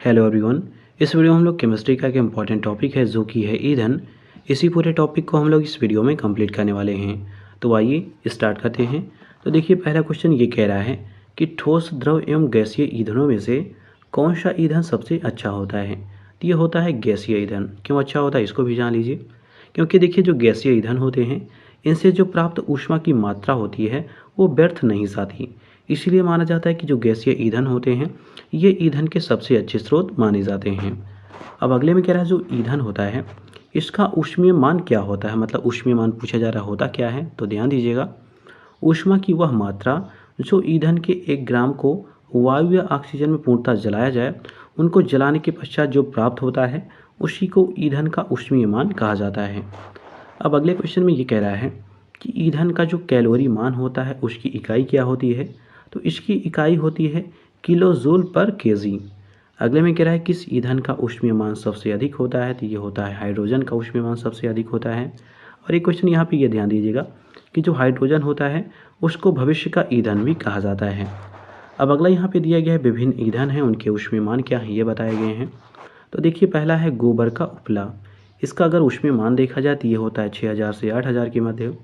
Hello everyone. इस video में हम लोग केमिस्ट्री का एक इम्पॉर्टेंट टॉपिक है जो कि है ईंधन। इसी पूरे टॉपिक को हम लोग इस वीडियो में कंप्लीट करने वाले हैं। तो आइए स्टार्ट करते हैं। तो देखिए पहला क्वेश्चन ये कह रहा है कि ठोस द्रव एवं गैसीय ईंधनों में से कौन सा ईंधन सबसे अच्छा होता है। तो ये होता है गैसीय ईंधन। क्यों अच्छा होता है इसको भी जान लीजिए। क्योंकि देखिए जो गैसीय ईंधन होते हैं इनसे जो प्राप्त ऊष्मा की मात्रा होती है वो व्यर्थ नहीं जाती। इसीलिए माना जाता है कि जो गैसीय ईंधन होते हैं ये ईंधन के सबसे अच्छे स्रोत माने जाते हैं। अब अगले में कह रहा है जो ईंधन होता है इसका ऊष्मीय मान क्या होता है, मतलब ऊष्मीय मान पूछा जा रहा होता क्या है। तो ध्यान दीजिएगा, ऊष्मा की वह मात्रा जो ईंधन के 1 ग्राम को वायु या ऑक्सीजन में पूर्णतः जलाया जाए उनको जलाने के पश्चात जो प्राप्त होता है उसी को ईंधन का ऊष्मीय मान कहा जाता है। अब अगले क्वेश्चन में ये कह रहा है कि ईंधन का जो कैलोरी मान होता है उसकी इकाई क्या होती है। तो इसकी इकाई होती है किलो जूल पर केजी। अगले में कह रहा है किस ईंधन का ऊष्मीय मान सबसे अधिक होता है। तो ये होता है हाइड्रोजन का ऊष्मीय मान सबसे अधिक होता है। और एक क्वेश्चन यहाँ पे ये ध्यान दीजिएगा कि जो हाइड्रोजन होता है उसको भविष्य का ईंधन भी कहा जाता है। अब अगला यहाँ पे दिया गया है विभिन्न ईंधन हैं उनके ऊष्मीय मान क्या है ये बताए गए हैं। तो देखिए पहला है गोबर का उपला। इसका अगर ऊष्मीय मान देखा जाए तो ये होता है 6000 से 8000 के मध्य।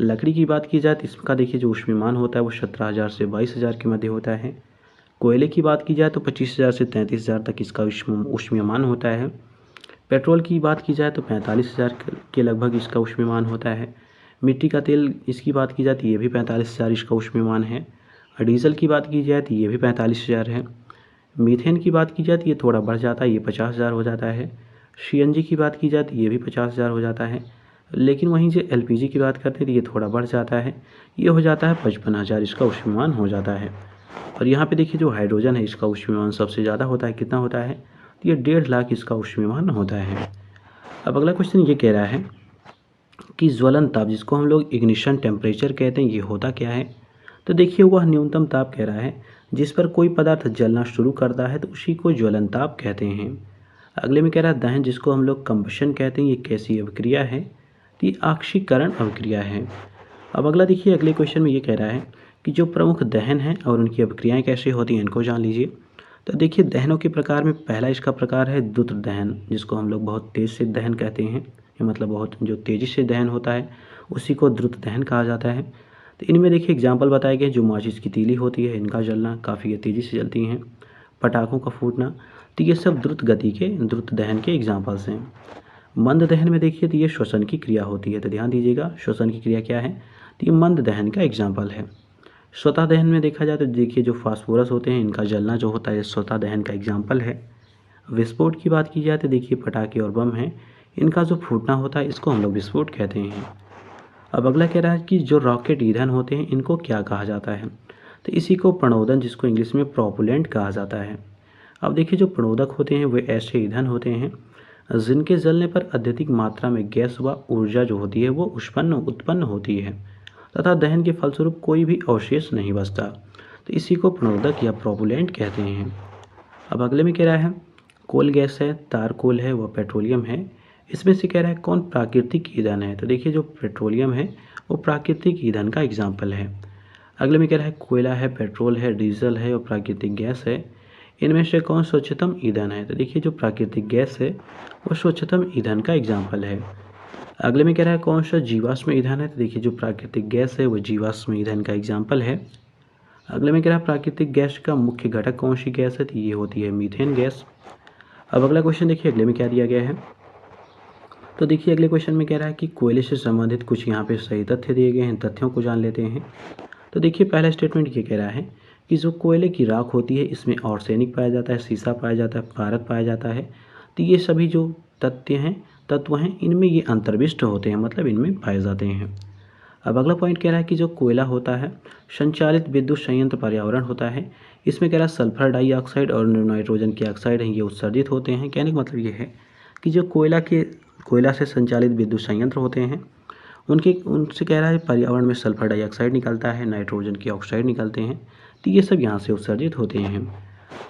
लकड़ी की बात की जाए तो इसका देखिए जो ऊष्मीय मान होता है वो 17000 से 22000 के मध्य होता है। कोयले की बात की जाए तो 25000 से 33000 तक इसका ऊष्मीय मान होता है। पेट्रोल की बात की जाए तो 45000 के लगभग इसका ऊष्मीय मान होता है। मिट्टी का तेल इसकी बात की जाए तो ये भी 45000 इसका ऊष्मीय मान है। और डीजल की बात की जाए तो ये भी 45000 है। मीथेन की बात की जाए तो ये थोड़ा बढ़ जाता है, ये 50000 हो जाता है। सीएनजी की बात की जाए तो ये भी 50000 हो जाता है। लेकिन वहीं जो एलपीजी की बात करते हैं तो ये थोड़ा बढ़ जाता है, ये हो जाता है 55,000 इसका ऊष्मीयमान हो जाता है। और यहाँ पे देखिए जो हाइड्रोजन है इसका ऊष्मीयमान सबसे ज़्यादा होता है, कितना होता है तो ये 1.5 लाख इसका ऊष्मीयमान होता है। अब अगला क्वेश्चन ये कह रहा है कि ज्वलन ताप जिसको हम लोग इग्निशन टेम्परेचर कहते हैं ये होता क्या है। तो देखिए वह न्यूनतम ताप कह रहा है जिस पर कोई पदार्थ जलना शुरू करता है तो उसी को ज्वलन ताप कहते हैं। अगले में कह रहा है दहन जिसको हम लोग कंबशन कहते हैं ये कैसी अभिक्रिया है। तो ये आक्सीकरण अभिक्रिया है। अब अगला देखिए अगले क्वेश्चन में ये कह रहा है कि जो प्रमुख दहन हैं और उनकी अभिक्रियाएं कैसे होती हैं इनको जान लीजिए। तो देखिए दहनों के प्रकार में पहला इसका प्रकार है द्रुत दहन जिसको हम लोग बहुत तेज़ से दहन कहते हैं। ये मतलब बहुत जो तेज़ी से दहन होता है उसी को द्रुत दहन कहा जाता है। तो इनमें देखिए एग्जाम्पल बताए गए जो माचिस की तीली होती है इनका जलना काफ़ी तेज़ी से जलती हैं। पटाखों का फूटना, तो ये सब द्रुत गति के द्रुत दहन के एग्जाम्पल्स हैं। मंद दहन में देखिए तो ये श्वसन की क्रिया होती है। तो ध्यान दीजिएगा श्वसन की क्रिया क्या है, तो ये मंद दहन का एग्जाम्पल है। स्वतः दहन में देखा जाए तो देखिए जो फास्फोरस होते हैं इनका जलना जो होता है स्वतः दहन का एग्जाम्पल है। विस्फोट की बात की जाए तो देखिए पटाखे और बम हैं इनका जो फूटना होता है इसको हम लोग विस्फोट कहते हैं। अब अगला कह रहा है कि जो रॉकेट ईंधन होते हैं इनको क्या कहा जाता है। तो इसी को प्रणोदन जिसको इंग्लिश में प्रोपुलेंट कहा जाता है। अब देखिए जो प्रणोदक होते हैं वे ऐसे ईंधन होते हैं जिनके जलने पर अत्यधिक मात्रा में गैस व ऊर्जा जो होती है वो उत्पन्न होती है तथा दहन के फलस्वरूप कोई भी अवशेष नहीं बचता। तो इसी को प्रणोदक या प्रोपुलेंट कहते हैं। अब अगले में कह रहा है कोल गैस है, तारकोल है व पेट्रोलियम है। इसमें से कह रहा है कौन प्राकृतिक ईंधन है। तो देखिए जो पेट्रोलियम है वो प्राकृतिक ईंधन का एग्जाम्पल है। अगले में कह रहा है कोयला है, पेट्रोल है, डीजल है और प्राकृतिक गैस है। इनमें से कौन स्वच्छतम ईंधन है। तो देखिए जो प्राकृतिक गैस है वो स्वच्छतम ईंधन का एग्जाम्पल है। अगले में कह रहा है कौन सा जीवाश्म ईंधन है। तो देखिए जो प्राकृतिक गैस है वो जीवाश्म ईंधन का एग्जाम्पल है। अगले में कह रहा है प्राकृतिक गैस का मुख्य घटक कौन सी गैस है। तो ये होती है मीथेन गैस। अब अगला क्वेश्चन देखिए अगले में क्या दिया गया है। तो देखिए अगले क्वेश्चन में कह रहा है कि कोयले से संबंधित कुछ यहाँ पे सही तथ्य दिए गए हैं, तथ्यों को जान लेते हैं। तो देखिए पहला स्टेटमेंट ये कह रहा है कि जो कोयले की राख होती है इसमें आर्सेनिक पाया जाता है, सीसा पाया जाता है, पारद पाया जाता है। तो ये सभी जो तत्व हैं इनमें ये अंतर्विष्ट होते हैं, मतलब इनमें पाए जाते हैं। अब अगला पॉइंट कह रहा है कि जो कोयला होता है संचालित विद्युत संयंत्र पर्यावरण होता है। इसमें कह रहा है सल्फर डाइऑक्साइड और नाइट्रोजन के ऑक्साइड हैं ये उत्सर्जित होते हैं। कहने का मतलब ये है कि जो कोयला से संचालित विद्युत संयंत्र होते हैं उनसे कह रहा है पर्यावरण में सल्फर डाइऑक्साइड निकलता है, नाइट्रोजन के ऑक्साइड निकलते हैं। तो ये सब यहाँ से उत्सर्जित होते हैं।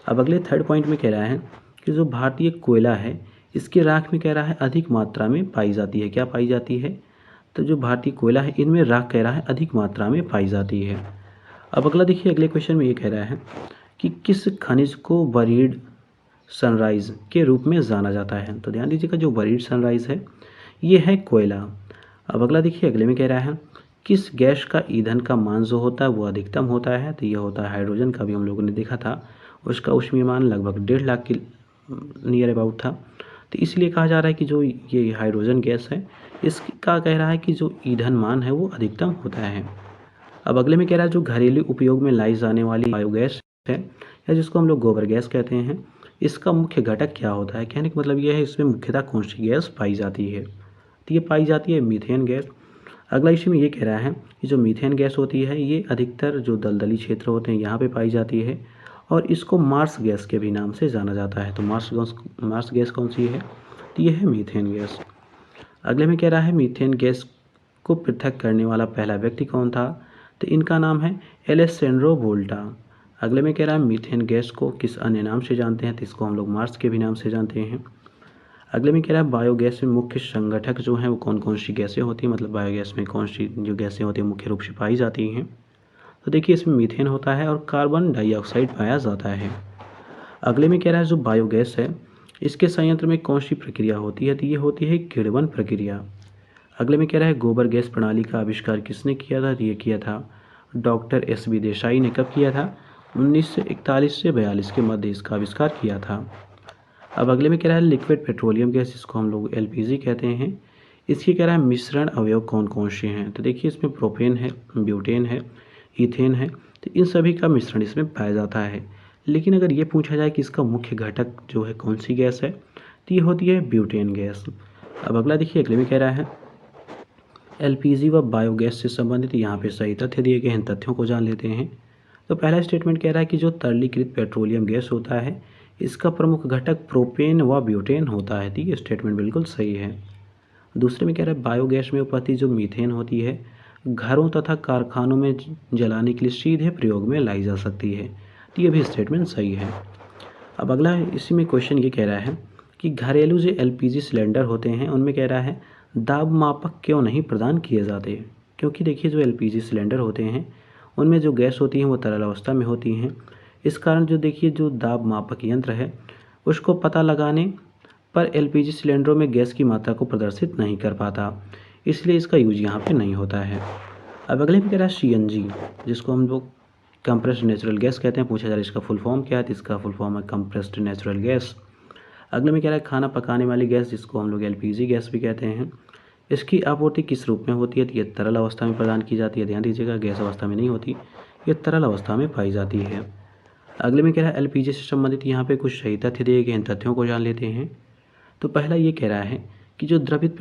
अब अगले थर्ड पॉइंट में कह रहा है कि जो भारतीय कोयला है इसकी राख में कह रहा है अधिक मात्रा में पाई जाती है। क्या पाई जाती है। तो जो भारतीय कोयला है इनमें राख कह रहा है अधिक मात्रा में पाई जाती है। अब अगला देखिए अगले क्वेश्चन में ये कह रहा है कि किस खनिज को बरीड सनराइज़ के रूप में जाना जाता है। तो ध्यान दीजिएगा जो बरीड सनराइज़ है ये है कोयला। अब अगला देखिए, अगले में कह रहा है किस गैस का ईंधन का मान जो होता है वो अधिकतम होता है। तो ये होता है हाइड्रोजन का, भी हम लोगों ने देखा था। उसका ऊष्मीय मान लगभग 1.5 लाख के नियर अबाउट था। तो इसलिए कहा जा रहा है कि जो ये हाइड्रोजन गैस है इसका कह रहा है कि जो ईंधन मान है वो अधिकतम होता है। अब अगले में कह रहा है जो घरेलू उपयोग में लाई जाने वाली बायोगैस है या जिसको हम लोग गोबर गैस कहते हैं, इसका मुख्य घटक क्या होता है। कहने का मतलब यह है इसमें मुख्यतः कौन सी गैस पाई जाती है। तो ये पाई जाती है मीथेन गैस। अगला इसी में ये कह रहा है कि जो मीथेन गैस होती है ये अधिकतर जो दलदली क्षेत्र होते हैं यहाँ पे पाई जाती है और इसको मार्स गैस के भी नाम से जाना जाता है। तो मार्स गैस कौन सी है, तो ये है मीथेन गैस। अगले में कह रहा है मीथेन गैस को पृथक करने वाला पहला व्यक्ति कौन था। तो इनका नाम है एलेसेंड्रो वोल्टा। अगले में कह रहा है मीथेन गैस को किस अन्य नाम से जानते हैं। तो इसको हम लोग मार्स के भी नाम से जानते हैं। अगले में कह रहा है बायोगैस में मुख्य संगठक जो हैं वो कौन कौन सी गैसें होती हैं, मतलब बायोगैस में कौन सी जो गैसें होती हैं मुख्य रूप से पाई जाती हैं। तो देखिए इसमें मीथेन होता है और कार्बन डाइऑक्साइड पाया जाता है। अगले में कह रहा है जो बायोगैस है इसके संयंत्र में कौन सी प्रक्रिया होती है। तो ये होती है किण्वन प्रक्रिया। अगले में कह रहा है गोबर गैस प्रणाली का आविष्कार किसने किया था। तो ये किया था डॉक्टर एस.बी. देसाई ने। कब किया था, 1941 से 42 के मध्य इसका आविष्कार किया था। अब अगले में कह रहा है लिक्विड पेट्रोलियम गैस, जिसको हम लोग एलपीजी कहते हैं, इसकी कह रहा है मिश्रण अवयव कौन कौन से हैं। तो देखिए इसमें प्रोपेन है, ब्यूटेन है, ईथेन है। तो इन सभी का मिश्रण इसमें पाया जाता है। लेकिन अगर ये पूछा जाए कि इसका मुख्य घटक जो है कौन सी गैस है, तो ये होती है ब्यूटेन गैस। अब अगला देखिए, अगले में कह रहा है एलपीजी व बायोगैस से संबंधित यहाँ पे सही तथ्य दिए गए हैं, तथ्यों को जान लेते हैं। तो पहला स्टेटमेंट कह रहा है कि जो तरलीकृत पेट्रोलियम गैस होता है इसका प्रमुख घटक प्रोपेन व ब्यूटेन होता है। तो ये स्टेटमेंट बिल्कुल सही है। दूसरे में कह रहा है बायोगैस में उपस्थित जो मीथेन होती है घरों तथा कारखानों में जलाने के लिए सीधे प्रयोग में लाई जा सकती है। तो ये भी स्टेटमेंट सही है। अब अगला इसी में क्वेश्चन ये कह रहा है कि घरेलू जो एलपीजी सिलेंडर होते हैं उनमें कह रहा है दाब मापक क्यों नहीं प्रदान किए जाते। क्योंकि देखिए जो एलपीजी सिलेंडर होते हैं उनमें जो गैस होती हैं वो तरल अवस्था में होती हैं। इस कारण जो देखिए जो दाब मापक यंत्र है उसको पता लगाने पर एलपीजी सिलेंडरों में गैस की मात्रा को प्रदर्शित नहीं कर पाता, इसलिए इसका यूज यहाँ पे नहीं होता है। अब अगले में कह रहा है सीएनजी, जिसको हम लोग कंप्रेस्ड नेचुरल गैस कहते हैं। पूछा जा रहा है इसका फुल फॉर्म क्या है, तो इसका फुल फॉर्म है कंप्रेस्ड नेचुरल गैस। अगले में कह रहा है खाना पकाने वाली गैस, जिसको हम लोग एलपीजी गैस भी कहते हैं, इसकी आपूर्ति किस रूप में होती है। तो ये तरल अवस्था में प्रदान की जाती है। ध्यान दीजिएगा गैस अवस्था में नहीं होती, ये तरल अवस्था में पाई जाती है। अगले में कह रहा है एलपीजी से संबंधित यहाँ पे कुछ सही तथ्य दिए गए हैं, तथ्यों को जान लेते हैं। तो पहला ये कह रहा है कि जो द्रवित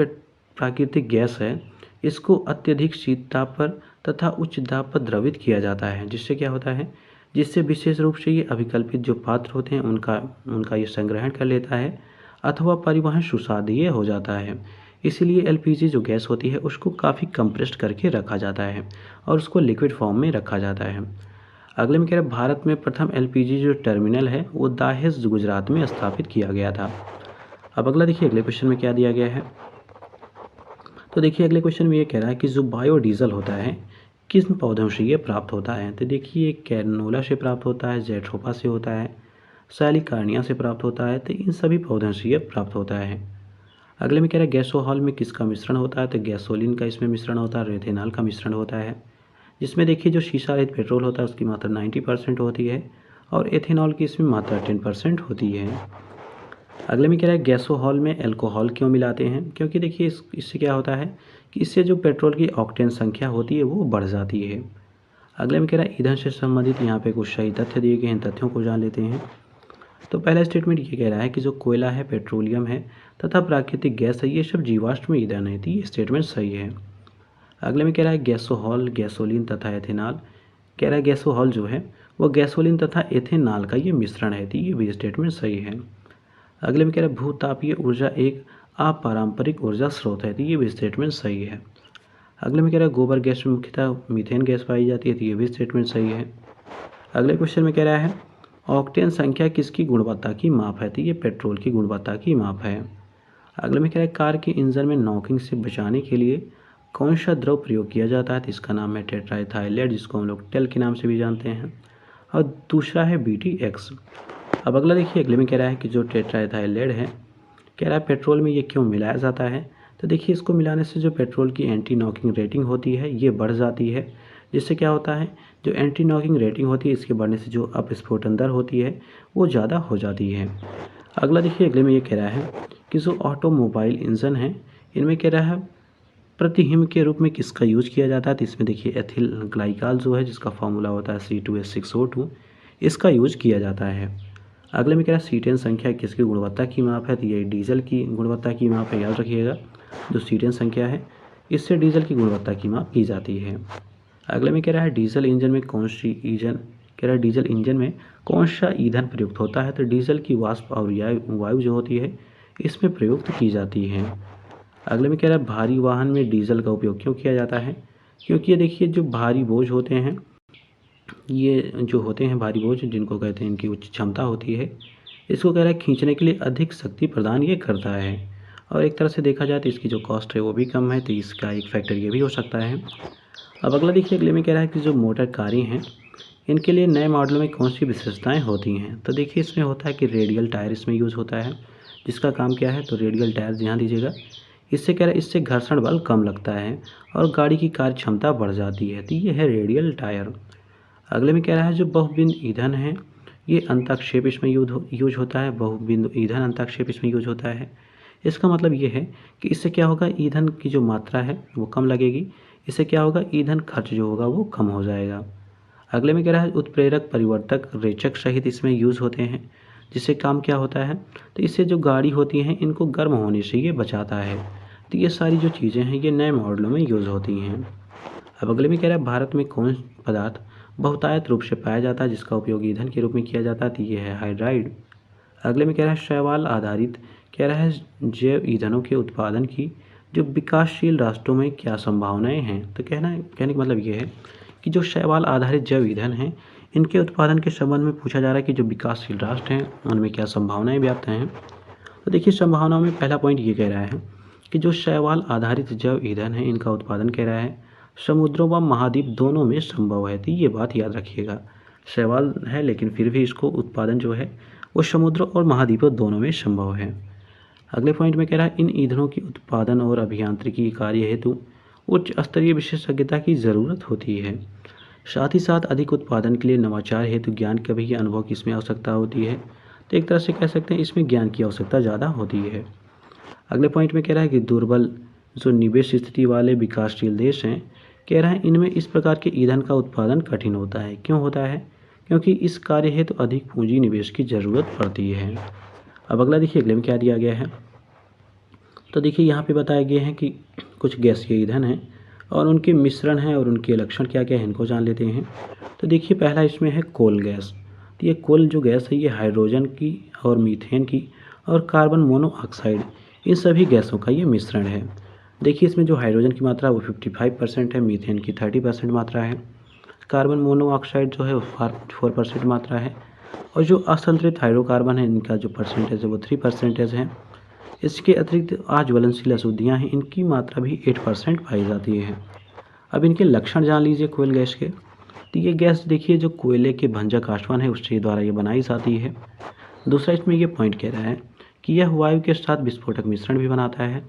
प्राकृतिक गैस है इसको अत्यधिक शीत ताप पर तथा उच्च दाब पर द्रवित किया जाता है, जिससे क्या होता है, जिससे विशेष रूप से ये अभिकल्पित जो पात्र होते हैं उनका ये संग्रहण कर लेता है अथवा परिवहन सुसाध्य हो जाता है। इसीलिए एलपीजी जो गैस होती है उसको काफ़ी कंप्रेस्ड करके रखा जाता है और उसको लिक्विड फॉर्म में रखा जाता है। अगले में कह रहे हैं भारत में प्रथम एलपीजी जो टर्मिनल है वो दाहेज गुजरात में स्थापित किया गया था। अब अगला देखिए अगले क्वेश्चन में क्या दिया गया है। तो देखिए अगले क्वेश्चन में ये कह रहा है कि जो बायोडीजल होता है किन पौधों से ये प्राप्त होता है। तो देखिए कैरनोला से प्राप्त होता है, जेट्रोफा से होता है, सैलिकार्निया से प्राप्त होता है। तो इन सभी पौधों से ये प्राप्त होता है। अगले में कह रहा है गैसोहॉल में किसका मिश्रण होता है। तो गैसोलीन का इसमें मिश्रण होता है, रेथेनॉल का मिश्रण होता है, जिसमें देखिए जो शीशा रहित पेट्रोल होता है उसकी मात्रा 90% होती है और एथेनॉल की इसमें मात्रा 10% होती है। अगले में कह रहा है गैसोहॉल में अल्कोहल क्यों मिलाते हैं। क्योंकि देखिए इससे क्या होता है कि इससे जो पेट्रोल की ऑक्टेन संख्या होती है वो बढ़ जाती है। अगले में कह रहा है ईंधन से संबंधित यहाँ पे कुछ सही तथ्य दिए गए हैं, तथ्यों को जान लेते हैं। तो पहला स्टेटमेंट ये कह रहा है कि जो कोयला है, पेट्रोलियम है तथा प्राकृतिक गैस है ये सब जीवाश्म ईंधन है। तो ये स्टेटमेंट सही है। अगले में कह रहा है गैसोहॉल, गैसोलीन तथा एथेनॉल, कह रहा है गैसोहॉल जो है वो गैसोलीन तथा एथेनॉल का ये मिश्रण है। तो ये भी स्टेटमेंट सही है। अगले में कह रहा है भूतापीय ऊर्जा एक अपारंपरिक ऊर्जा स्रोत है। तो ये भी स्टेटमेंट सही है। अगले में कह रहा है गोबर गैस में मुख्यतः मीथेन गैस पाई जाती है। तो ये भी स्टेटमेंट सही है। अगले क्वेश्चन में कह रहा है ऑक्टेन संख्या किसकी गुणवत्ता की माप है। तो ये पेट्रोल की गुणवत्ता की माप है। अगले में कह रहा है कार के इंजन में नॉकिंग से बचाने के लिए कौन सा द्रव प्रयोग किया जाता है। तो इसका नाम है टेट्राइथाइलेट, जिसको हम लोग टेल के नाम से भी जानते हैं। और दूसरा है BTX। अब अगला देखिए, अगले में कह रहा है कि जो टेट्राएथाइलेट है, कह रहा है पेट्रोल में ये क्यों मिलाया जाता है। तो देखिए, इसको मिलाने से जो पेट्रोल की एंटी नॉकिंग रेटिंग होती है ये बढ़ जाती है, जिससे क्या होता है, जो एंटी नॉकिंग रेटिंग होती है इसके बढ़ने से जो अपस्फोटन दर होती है वो ज़्यादा हो जाती है। अगला देखिए, अगले में ये कह रहा है कि जो ऑटोमोबाइल इंजन है इनमें कह रहा है प्रतिहिम के रूप में किसका यूज किया जाता है। तो इसमें देखिए एथिल ग्लाइकाल जो है, जिसका फार्मूला होता है C2H6O2, इसका यूज किया जाता है। अगले में कह रहा है C10 संख्या किसकी गुणवत्ता की माप है। तो ये डीजल की गुणवत्ता की माप है, याद रखिएगा। जो C10 संख्या है इससे डीजल की गुणवत्ता की माप की जाती है। अगले में कह रहा है डीजल इंजन में कौन सी ईंधन कह रहा है डीजल इंजन में कौन सा ईंधन प्रयुक्त होता है। तो डीजल की वाष्प और वायु जो होती है इसमें प्रयुक्त की जाती है। अगले में कह रहा है भारी वाहन में डीजल का उपयोग क्यों किया जाता है। क्योंकि ये देखिए, जो भारी बोझ होते हैं, ये जो होते हैं भारी बोझ जिनको कहते हैं, इनकी उच्च क्षमता होती है, इसको कह रहा है खींचने के लिए अधिक शक्ति प्रदान ये करता है। और एक तरह से देखा जाए तो इसकी जो कॉस्ट है वो भी कम है, तो इसका एक फैक्टर ये भी हो सकता है। अब अगला देखिए, अगले में कह रहा है कि जो मोटर कारें हैं इनके लिए नए मॉडल में कौन सी विशेषताएं होती हैं। तो देखिए, इसमें होता है कि रेडियल टायर इसमें यूज़ होता है, जिसका काम क्या है, तो रेडियल टायर ध्यान दीजिएगा। इससे कह रहा है इससे घर्षण बल कम लगता है और गाड़ी की कार्य क्षमता बढ़ जाती है। तो ये है रेडियल टायर। अगले में कह रहा है जो बहुबिंदु ईंधन है ये अंतःक्षेप इसमें यूज होता है। बहुबिंदु ईंधन अंतःक्षेप इसमें यूज होता है। इसका मतलब ये है कि इससे क्या होगा, ईंधन की जो मात्रा है वो कम लगेगी। इससे क्या होगा, ईंधन खर्च जो होगा वो कम हो जाएगा। अगले में कह रहा है उत्प्रेरक परिवर्तक रेचक सहित इसमें यूज़ होते हैं, जिससे काम क्या होता है, तो इससे जो गाड़ी होती हैं इनको गर्म होने से ये बचाता है। तो ये सारी जो चीज़ें हैं ये नए मॉडलों में यूज़ होती हैं। अब अगले में कह रहा है भारत में कौन पदार्थ बहुतायत रूप से पाया जाता है जिसका उपयोग ईंधन के रूप में किया जाता है। तो ये है हाइड्राइड। अगले में कह रहा है शैवाल आधारित कह रहा है जैव ईंधनों के उत्पादन की जो विकासशील राष्ट्रों में क्या संभावनाएं हैं। तो कहने का मतलब ये है कि जो शैवाल आधारित जैव ईंधन हैं इनके उत्पादन के संबंध में पूछा जा रहा है कि जो विकासशील राष्ट्र हैं उनमें क्या संभावनाएं व्याप्त हैं। तो देखिए, संभावनाओं में पहला पॉइंट ये कह रहा है कि जो शैवाल आधारित जैव ईंधन है इनका उत्पादन कह रहा है समुद्रों व महाद्वीप दोनों में संभव है। तो ये बात याद रखिएगा, शैवाल है लेकिन फिर भी इसको उत्पादन जो है वो समुद्रों और महाद्वीपों दोनों में संभव है। अगले पॉइंट में कह रहा है इन ईंधनों की उत्पादन और अभियांत्रिकी कार्य हेतु उच्च स्तरीय विशेषज्ञता की ज़रूरत होती है। साथ ही साथ अधिक उत्पादन के लिए नवाचार हेतु ज्ञान के भी अनुभव की इसमें आवश्यकता होती है। तो एक तरह से कह सकते हैं इसमें ज्ञान की आवश्यकता ज़्यादा होती है। अगले पॉइंट में कह रहा है कि दुर्बल जो निवेश स्थिति वाले विकासशील देश हैं, कह रहा है इनमें इस प्रकार के ईंधन का उत्पादन कठिन होता है। क्यों होता है, क्योंकि इस कार्य हेतु अधिक पूंजी निवेश की ज़रूरत पड़ती है। अब अगला देखिए, अगले में क्या दिया गया है। तो देखिए, यहाँ पे बताया गया है कि कुछ गैसीय ईंधन हैं और उनके मिश्रण हैं और उनके लक्षण क्या क्या है इनको जान लेते हैं। तो देखिए, पहला इसमें है कोल गैस। तो ये कोल जो गैस है ये हाइड्रोजन की और मीथेन की और कार्बन मोनोऑक्साइड इन सभी गैसों का ये मिश्रण है। देखिए, इसमें जो हाइड्रोजन की मात्रा वो 55% है, मीथेन की 30% मात्रा है, कार्बन मोनोऑक्साइड जो है वो 4% मात्रा है, और जो असंतुलित हाइड्रोकार्बन है इनका जो परसेंटेज है वो 3% है। इसके अतिरिक्त अज्वलनशील अशुद्धियाँ हैं इनकी मात्रा भी 8% पाई जाती है। अब इनके लक्षण जान लीजिए कोयल गैस के। तो ये गैस देखिए, जो कोयले के भंजक आश्वन है उसके द्वारा ये बनाई जाती है। दूसरा इसमें ये पॉइंट कह रहा है कि यह वायु के साथ विस्फोटक मिश्रण भी बनाता है।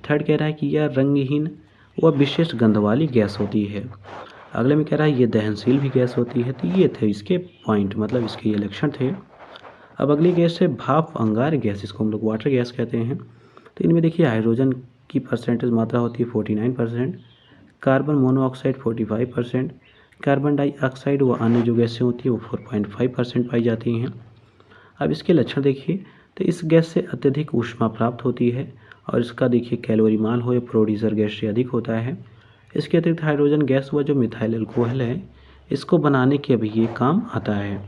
थर्ड कह रहा है कि यह रंगहीन व विशेष गंध वाली गैस होती है। अगले में कह रहा है ये दहनशील भी गैस होती है। तो ये थे इसके पॉइंट, मतलब इसके ये लक्षण थे। अब अगली गैस है भाप अंगार गैस, इसको हम लोग वाटर गैस कहते हैं। तो इनमें देखिए हाइड्रोजन की परसेंटेज मात्रा होती है 49%, कार्बन मोनोऑक्साइड 45%, कार्बन डाइऑक्साइड व अन्य जो गैसें होती है वो 4.5% पाई जाती हैं। अब इसके लक्षण देखिए, तो इस गैस से अत्यधिक ऊष्मा प्राप्त होती है और इसका देखिए कैलोरी मान हो प्रोड्यूसर गैस से अधिक होता है। इसके अतिरिक्त हाइड्रोजन गैस व जो मिथाइल अल्कोहल है इसको बनाने के भी ये काम आता है।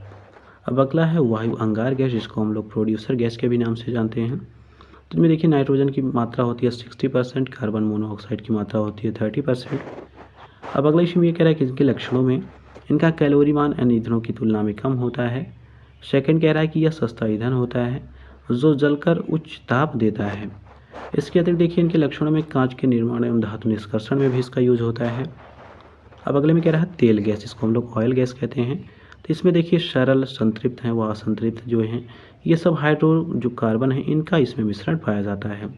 अब अगला है वायु अंगार गैस, जिसको हम लोग प्रोड्यूसर गैस के भी नाम से जानते हैं। तो इसमें देखिए नाइट्रोजन की मात्रा होती है 60%, कार्बन मोनोऑक्साइड की मात्रा होती है 30%। अब अगला इसमें ये कह रहा है कि इनके लक्षणों में इनका कैलोरी मान अन्य ईंधनों की तुलना में कम होता है। सेकंड कह रहा है कि यह सस्ता ईंधन होता है जो जलकर उच्च ताप देता है। इसके अतिरिक्त देखिए इनके लक्षणों में कांच के निर्माण एवं धातु निष्कर्षण में भी इसका यूज होता है। अब अगले में कह रहा है तेल गैस, इसको हम लोग ऑयल गैस कहते हैं। तो इसमें देखिए सरल, संतृप्त हैं व असंतृप्त जो हैं, ये सब हाइड्रो जो कार्बन है इनका इसमें मिश्रण पाया जाता है,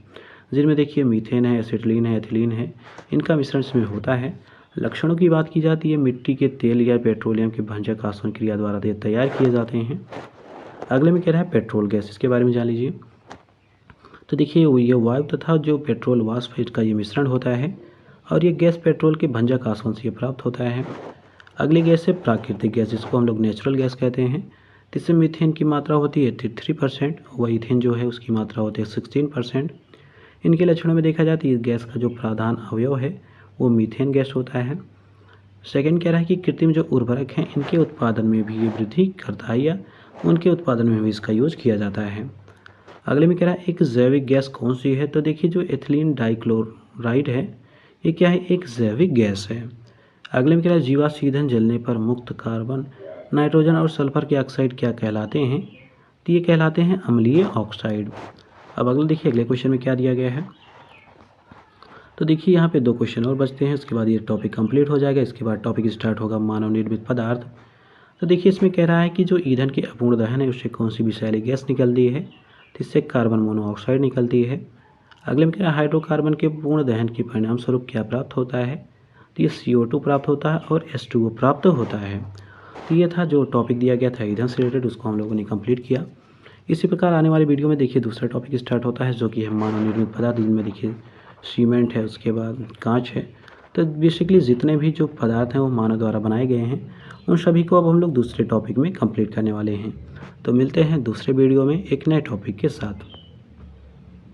जिनमें देखिए मीथेन है, एसिटिलीन है, एथिलीन है, इनका मिश्रण इसमें होता है। लक्षणों की बात की जाती है, मिट्टी के तेल या पेट्रोलियम के भंजक आसवन क्रिया द्वारा ये तैयार किए जाते हैं। अगले में कह रहा है पेट्रोल गैस, इसके बारे में जान लीजिए। तो देखिए ये वायु तथा जो पेट्रोल वाष्प है इसका ये मिश्रण होता है और ये गैस पेट्रोल के भंजक आसवन से प्राप्त होता है। अगली गैस है प्राकृतिक गैस, जिसको हम लोग नेचुरल गैस कहते हैं। तो इसमें मीथेन की मात्रा होती है 3% व ईथेन जो है उसकी मात्रा होती है 16%। इनके लक्षणों में देखा जाता है इस गैस का जो प्रधान अवयव है वो मीथेन गैस होता है। सेकंड कह रहा है कि कृत्रिम जो उर्वरक हैं इनके उत्पादन में भी ये वृद्धि करता है या उनके उत्पादन में भी इसका यूज किया जाता है। अगले में कह रहा है एक जैविक गैस कौन सी है, तो देखिए जो एथिलीन डाइक्लोराइड है ये क्या है, एक जैविक गैस है। अगले में कह रहा है जीवाश्म ईंधन जलने पर मुक्त कार्बन, नाइट्रोजन और सल्फर के ऑक्साइड क्या कहलाते हैं, तो ये कहलाते हैं अम्लीय ऑक्साइड। अब अगले देखिए अगले क्वेश्चन में क्या दिया गया है। तो देखिए यहाँ पे 2 क्वेश्चन और बचते हैं, उसके बाद ये टॉपिक कंप्लीट हो जाएगा। इसके बाद टॉपिक स्टार्ट होगा मानव निर्मित पदार्थ। तो देखिए इसमें कह रहा है कि जो ईंधन के अपूर्ण दहन है उससे कौन सी विषैली गैस निकलती है, तो इससे कार्बन मोनोऑक्साइड निकलती है। अगले में कह रहा है हाइड्रोकार्बन के पूर्ण दहन के परिणाम स्वरूप क्या प्राप्त होता है, तो ये CO2 प्राप्त होता है और H2O प्राप्त होता है। तो ये था जो टॉपिक दिया गया था ईंधन से रिलेटेड, उसको हम लोगों ने कंप्लीट किया। इसी प्रकार आने वाली वीडियो में देखिए दूसरा टॉपिक स्टार्ट होता है जो कि है मानव निर्मित पदार्थ, जिनमें देखिए सीमेंट है, उसके बाद कांच है। तो बेसिकली जितने भी जो पदार्थ हैं वो मानव द्वारा बनाए गए हैं उन सभी को अब हम लोग दूसरे टॉपिक में कंप्लीट करने वाले हैं। तो मिलते हैं दूसरे वीडियो में एक नए टॉपिक के साथ।